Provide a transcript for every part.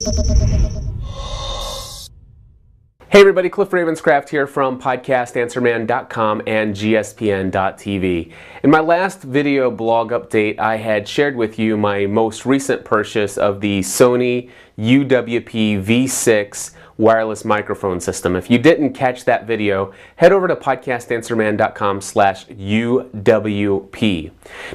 Hey everybody, Cliff Ravenscraft here from podcastanswerman.com and gspn.tv. In my last video blog update, I had shared with you my most recent purchase of the Sony UWP V6 wireless microphone system. If you didn't catch that video, head over to podcastanswerman.com/UWP.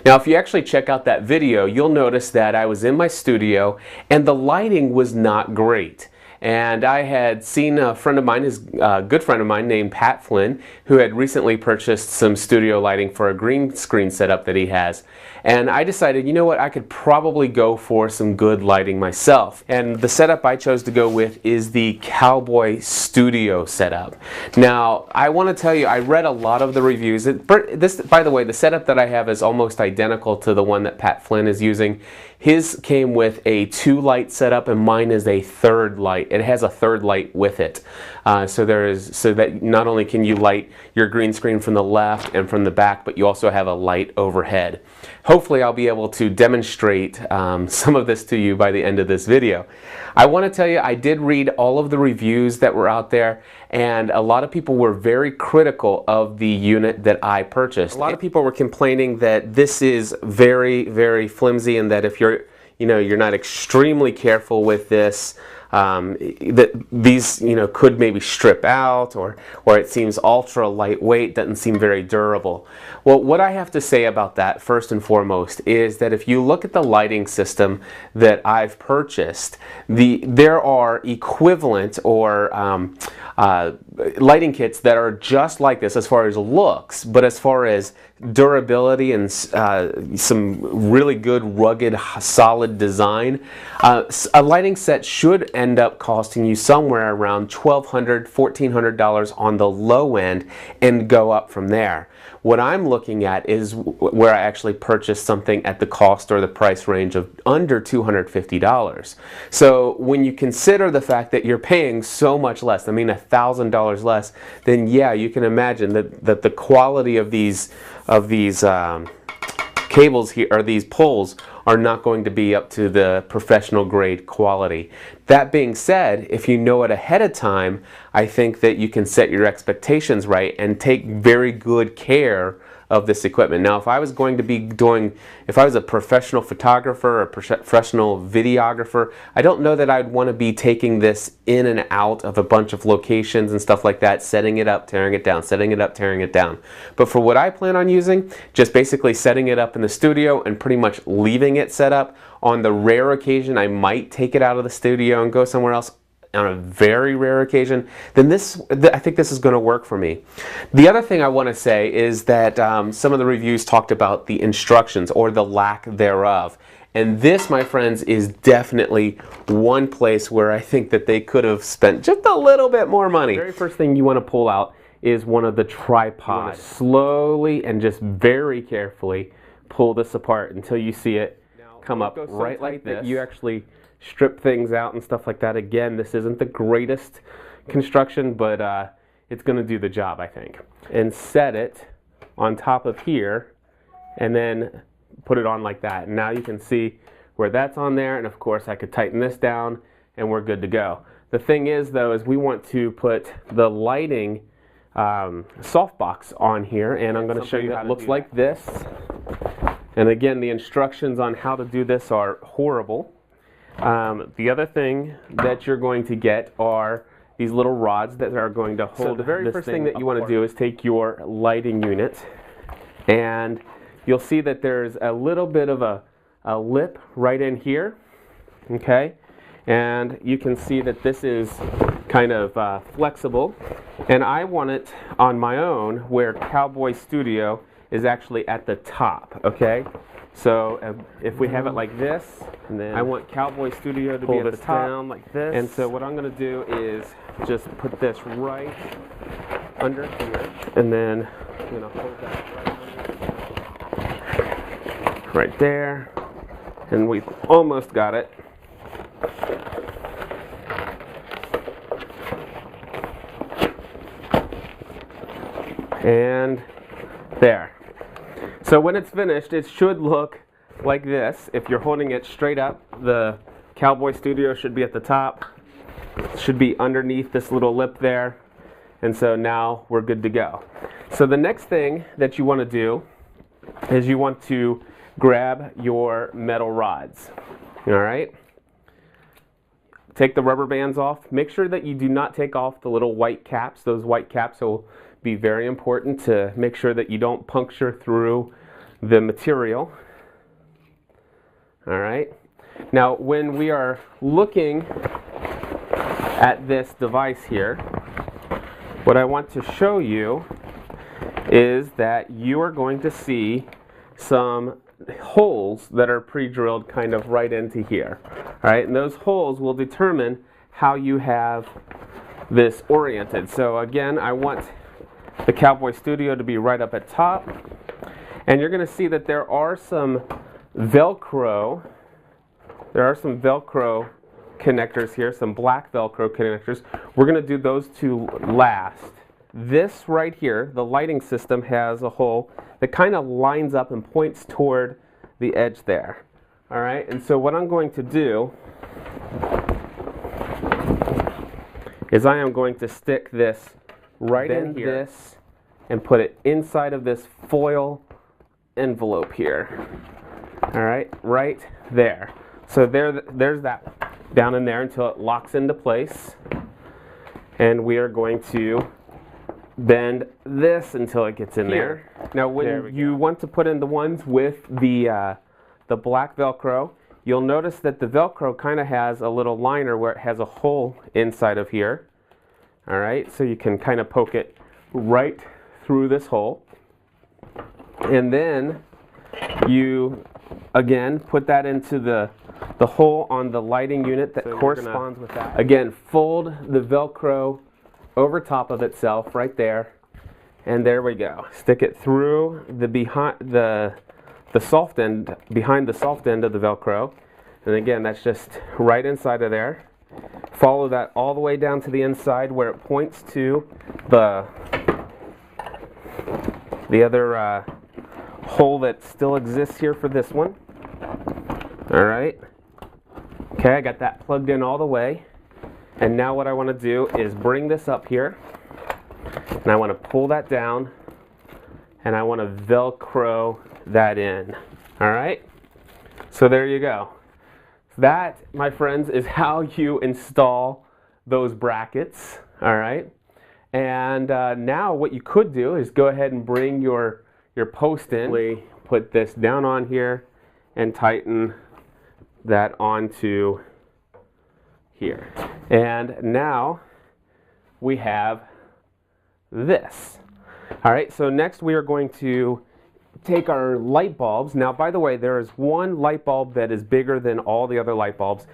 Now, if you actually check out that video, you'll notice that I was in my studio and the lighting was not great. And I had seen a friend of mine, a good friend of mine named Pat Flynn, who had recently purchased some studio lighting for a green screen setup that he has. And I decided, you know what, I could probably go for some good lighting myself. And the setup I chose to go with is the Cowboy studio setup. Now, I want to tell you, I read a lot of the reviews. By the way, the setup that I have is almost identical to the one that Pat Flynn is using. His came with a 2-light setup and mine is a 3rd light. It has a 3rd light with it. So that not only can you light your green screen from the left and from the back, but you also have a light overhead. Hopefully I'll be able to demonstrate some of this to you by the end of this video. I want to tell you, I did read all of the reviews that were out there, and a lot of people were very critical of the unit that I purchased. A lot of people were complaining that this is very, very flimsy, and that if you're not extremely careful with this, that these could maybe strip out, or it seems ultra lightweight, doesn't seem very durable. Well, what I have to say about that first and foremost is that if you look at the lighting system that I've purchased, there are equivalent or lighting kits that are just like this as far as looks, but as far as durability and some really good rugged solid design, a lighting set should end up costing you somewhere around $1,200, $1,400 on the low end and go up from there. What I'm looking at is where I actually purchased something at the cost or the price range of under $250. So when you consider the fact that you're paying so much less, I mean $1,000 less, then yeah, you can imagine that the quality of these cables here, or these poles, are not going to be up to the professional grade quality. That being said, if you know it ahead of time, I think that you can set your expectations right and take very good care of this equipment. Now, if I was going to be if I was a professional photographer or a professional videographer, I don't know that I'd want to be taking this in and out of a bunch of locations and stuff like that, setting it up, tearing it down, setting it up, tearing it down. But for what I plan on using, just basically setting it up in the studio and pretty much leaving it set up. On the rare occasion I might take it out of the studio and go somewhere else, on a very rare occasion, then I think this is going to work for me. The other thing I want to say is that some of the reviews talked about the instructions or the lack thereof. And this, my friends, is definitely one place where I think that they could have spent just a little bit more money. The very first thing you want to pull out is one of the tripods. Slowly and just very carefully pull this apart until you see it come up right like this. You actually strip things out and stuff like that. Again, this isn't the greatest construction, but it's going to do the job, I think. And set it on top of here, and then put it on like that. And now you can see where that's on there, and of course I could tighten this down and we're good to go. The thing is, though, is we want to put the lighting softbox on here, and I'm going to show you how it looks like this. And again, the instructions on how to do this are horrible. The other thing that you're going to get are these little rods that are going to hold. So the very first thing that you want to do is take your lighting unit, and you'll see that there's a little bit of a lip right in here, okay? And you can see that this is kind of flexible, and I want it on my own where Cowboy Studio is actually at the top, okay? So if we have it like this, and then I want Cowboy Studio to be at the top, down like this. And so what I'm going to do is just put this right under here, and then I'm going to hold that right there, and we've almost got it. And there. So when it's finished, it should look like this. If you're holding it straight up, the Cowboy Studio should be at the top. Should be underneath this little lip there. And so now we're good to go. So the next thing that you want to do is you want to grab your metal rods. All right? Take the rubber bands off. Make sure that you do not take off the little white caps. Those white caps will be very important to make sure that you don't puncture through the material. All right? Now, when we are looking at this device here, what I want to show you is that you are going to see some holes that are pre-drilled kind of right into here. All right, and those holes will determine how you have this oriented. So again, I want the Cowboy Studio to be right up at top, and you're going to see that there are some Velcro. There are some Velcro connectors here, some black Velcro connectors. We're going to do those two last. This right here, the lighting system, has a hole that kind of lines up and points toward the edge there. All right, and so what I'm going to do is I am going to stick this right in here and put it inside of this foil envelope here. All right, right there. So there's that down in there until it locks into place. And we are going to bend this until it gets in there. Now when you want to put in the ones with the black Velcro, you'll notice that the Velcro kind of has a little liner where it has a hole inside of here. All right, so you can kind of poke it right through this hole. And then you, again, put that into the hole on the lighting unit that corresponds with that. Again, fold the Velcro over top of itself right there, and there we go. Stick it through the soft end, behind the soft end of the Velcro, and again, that's just right inside of there. Follow that all the way down to the inside where it points to the other hole that still exists here for this one. All right. Okay, I got that plugged in all the way. And now what I want to do is bring this up here, and I want to pull that down, and I want to Velcro that in. All right? So there you go. That, my friends, is how you install those brackets. All right? And now what you could do is go ahead and bring your post in. Put this down on here and tighten that onto here. And now we have this. All right, so next we are going to take our light bulbs. Now, by the way, there is one light bulb that is bigger than all the other light bulbs.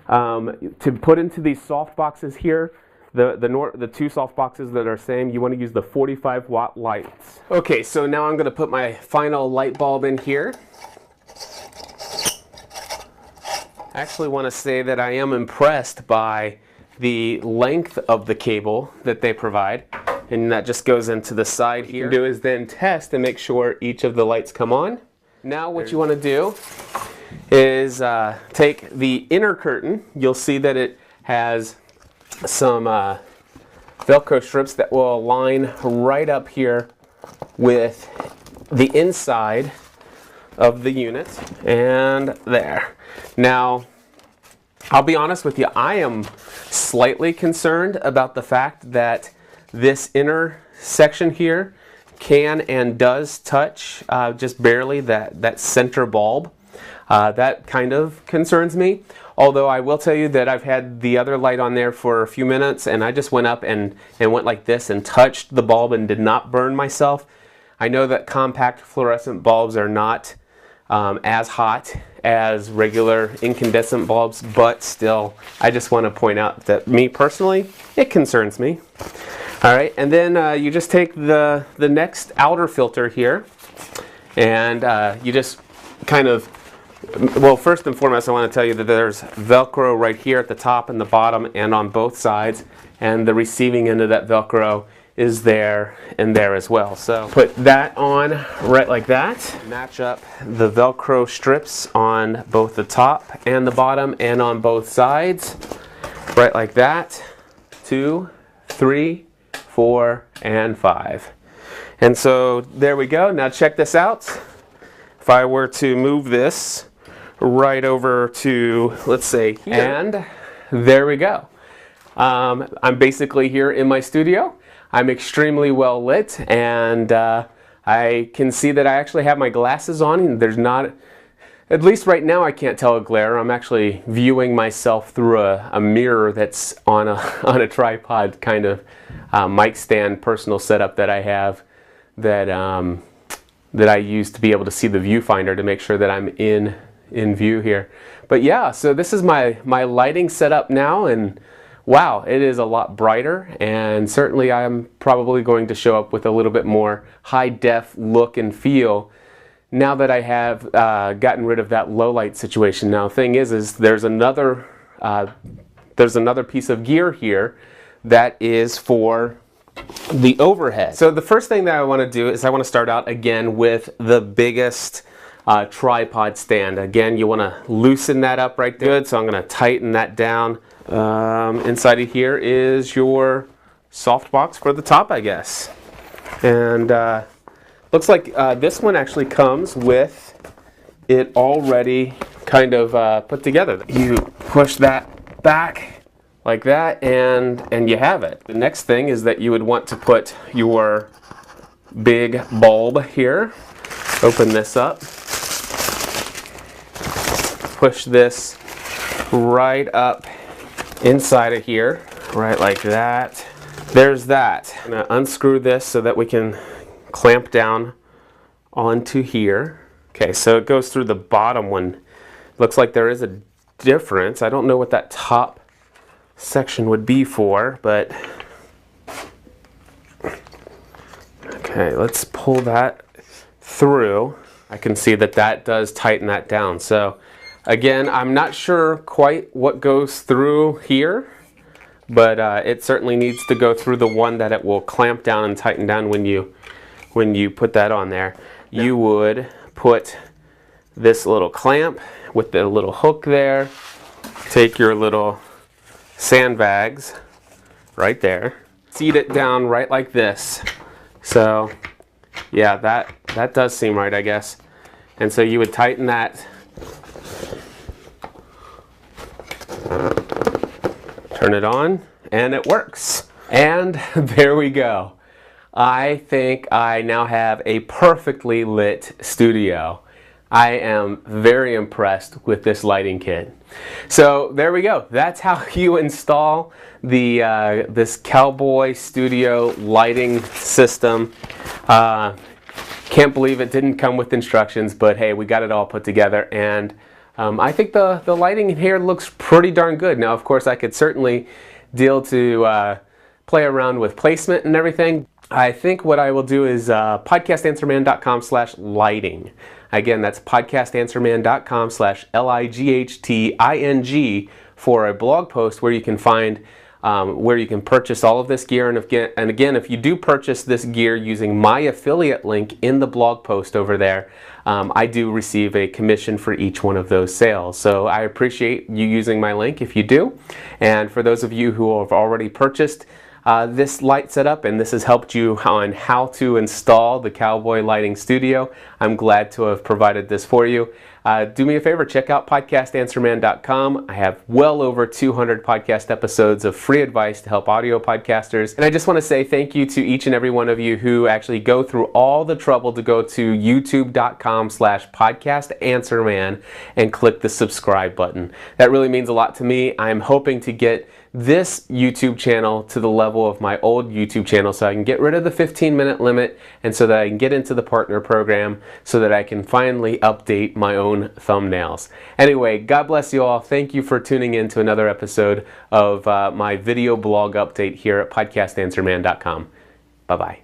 To put into these soft boxes here, the two soft boxes that are same, you want to use the 45-watt lights. Okay, so now I'm going to put my final light bulb in here. I actually want to say that I am impressed by the length of the cable that they provide, and that just goes into the side here. What you do is then test and make sure each of the lights come on. Now what you want to do is take the inner curtain. You'll see that it has some Velcro strips that will align right up here with the inside of the unit, and there. Now, I'll be honest with you, I am slightly concerned about the fact that this inner section here can and does touch just barely that center bulb. That kind of concerns me. Although I will tell you that I've had the other light on there for a few minutes, and I just went up and went like this and touched the bulb and did not burn myself. I know that compact fluorescent bulbs are not as hot as regular incandescent bulbs, but still, I just want to point out that me personally, it concerns me. All right, and then you just take the next outer filter here, and you just kind of, well, first and foremost, I want to tell you that there's Velcro right here at the top and the bottom and on both sides, and the receiving end of that Velcro is there and there as well. So put that on right like that. Match up the Velcro strips on both the top and the bottom and on both sides. Right like that. 2, 3, 4, and 5. And so there we go. Now check this out. If I were to move this right over to, let's say, here, and there we go. I'm basically here in my studio. I'm extremely well lit, and I can see that I actually have my glasses on, and there's not, at least right now, I can't tell a glare. I'm actually viewing myself through a mirror that's on a tripod kind of mic stand personal setup that I have that I use to be able to see the viewfinder to make sure that I'm in view here. But yeah, so this is my lighting setup now, and wow, it is a lot brighter, and certainly I'm probably going to show up with a little bit more high-def look and feel now that I have gotten rid of that low light situation. Now, the thing is there's another piece of gear here that is for the overhead. So the first thing that I want to do is I want to start out again with the biggest tripod stand. Again, you want to loosen that up right there. Good, so I'm going to tighten that down. Inside of here is your softbox for the top, I guess. And looks like this one actually comes with it already kind of put together. You push that back like that, and you have it. The next thing is that you would want to put your big bulb here. Open this up. Push this right up inside of here, right like that. There's that. I'm gonna unscrew this so that we can clamp down onto here. Okay, so it goes through the bottom one. Looks like there is a difference. I don't know what that top section would be for, but okay, let's pull that through. I can see that that does tighten that down. So again, I'm not sure quite what goes through here, but it certainly needs to go through the one that it will clamp down and tighten down when you put that on there. You would put this little clamp with the little hook there, take your little sandbags right there, seat it down right like this. So yeah, that does seem right, I guess. And so you would tighten that, turn it on, and it works. And there we go. I think I now have a perfectly lit studio. I am very impressed with this lighting kit. So there we go. That's how you install the this Cowboy studio lighting system. Can't believe it didn't come with instructions, but hey, we got it all put together, and I think the lighting in here looks pretty darn good. Now, of course, I could certainly deal to play around with placement and everything. I think what I will do is podcastanswerman.com/lighting. Again, that's podcastanswerman.com/lighting for a blog post where you can find where you can purchase all of this gear. And again, if you do purchase this gear using my affiliate link in the blog post over there, I do receive a commission for each one of those sales. So I appreciate you using my link if you do. And for those of you who have already purchased this light setup, and this has helped you on how to install the Cowboy Lighting Studio, I'm glad to have provided this for you. Do me a favor, check out podcastanswerman.com. I have well over 200 podcast episodes of free advice to help audio podcasters. And I just want to say thank you to each and every one of you who actually go through all the trouble to go to youtube.com/podcastanswerman and click the subscribe button. That really means a lot to me. I'm hoping to get this YouTube channel to the level of my old YouTube channel so I can get rid of the 15-minute limit, and so that I can get into the partner program so that I can finally update my own thumbnails. Anyway, God bless you all. Thank you for tuning in to another episode of my video blog update here at podcastanswerman.com. Bye-bye.